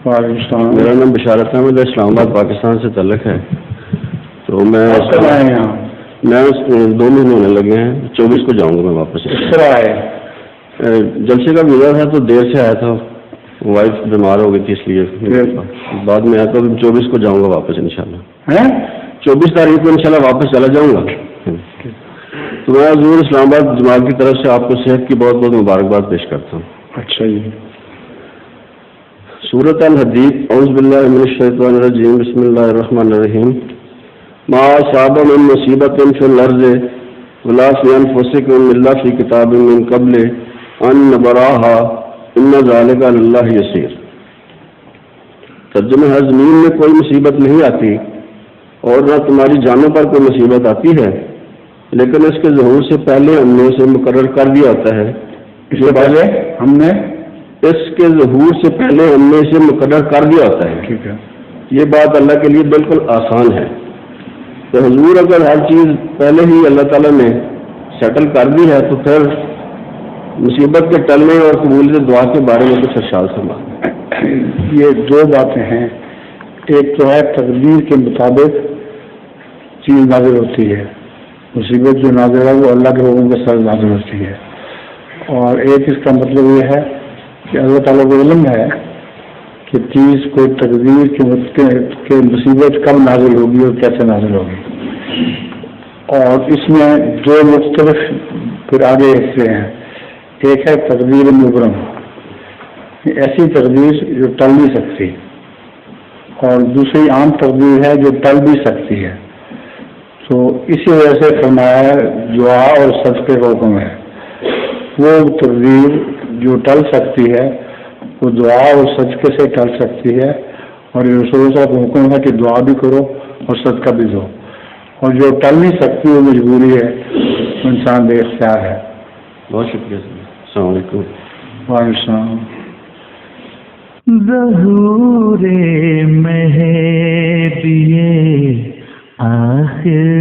وعلیکم السلام. میرا نام بشارت احمد ہے, اسلام آباد پاکستان سے تعلق ہے. تو میں 2 مہینے ہونے لگے ہیں, 24 کو جاؤں گا میں واپس. اس طرح آئے جلسے کا ویزا تھا تو دیر سے آیا تھا, وائف بیمار ہو گئی تھی اس لیے بعد میں آیا. تو 24 کو جاؤں گا واپس انشاءاللہ. 24 تاریخ کو انشاءاللہ واپس چلا جاؤں گا. تو میں حضور اسلام آباد جماعت کی طرف سے آپ کو صحت کی بہت بہت مبارکباد پیش کرتا ہوں. اچھا جی. سورۃ الحدید. اعوذ باللہ من الشیطان الرجیم. بسم اللہ الرحمن الرحیم. ما اصاب من مصیبۃ فی الارض ولا فی انفسکم الا فی کتاب من قبل ان نبرأها ان ذلک علی اللہ یسیر. ترجمہ ہے, زمین میں کوئی مصیبت نہیں آتی اور نہ تمہاری جانوں پر کوئی مصیبت آتی ہے, لیکن اس کے ظہور سے پہلے ہم نے اسے مقرر کر دیا ہوتا ہے. اس کے ظہور سے پہلے ہم نے اسے مقرر کر دیا ہوتا ہے. ٹھیک ہے. یہ بات اللہ کے لیے بالکل آسان ہے. تو حضور اگر ہر چیز پہلے ہی اللہ تعالیٰ نے سیٹل کر دی ہے تو پھر مصیبت کے ٹلنے اور قبولیت دعا کے بارے میں کچھ ارشاد فرما. یہ 2 باتیں ہیں. ایک تو ہے تقدیر کے مطابق چیز نازل ہوتی ہے, مصیبت جو نازل ہے وہ اللہ کے حکم کے ساتھ نازل ہوتی ہے. اور ایک اس کا مطلب یہ ہے کہ اللہ تعالیٰ کو علم ہے کہ چیز کو تقدیر کے مصیبت کب نازل ہوگی اور کیسے نازل ہوگی. اور اس میں 2 مختلف پھر آگے حصے ہیں. ایک ہے تقدیر مبرم, ایسی تقدیر جو ٹل نہیں سکتی, اور دوسری عام تقدیر ہے جو ٹل بھی سکتی ہے. تو اسی وجہ سے فرمایا ہے دعا اور صدقے کا حکم ہے. وہ تقدیر جو ٹل سکتی ہے وہ دعا اور صدقے سے ٹل سکتی ہے, اور رسول صاحب کا حکم ہے کہ دعا بھی کرو اور صدقہ بھی دو. اور جو ٹل نہیں سکتی وہ مجبوری ہے, انسان بے اختیار ہے. بہت شکریہ سر. السلام علیکم. وعلیکم السلام. ظہور مہدی آخر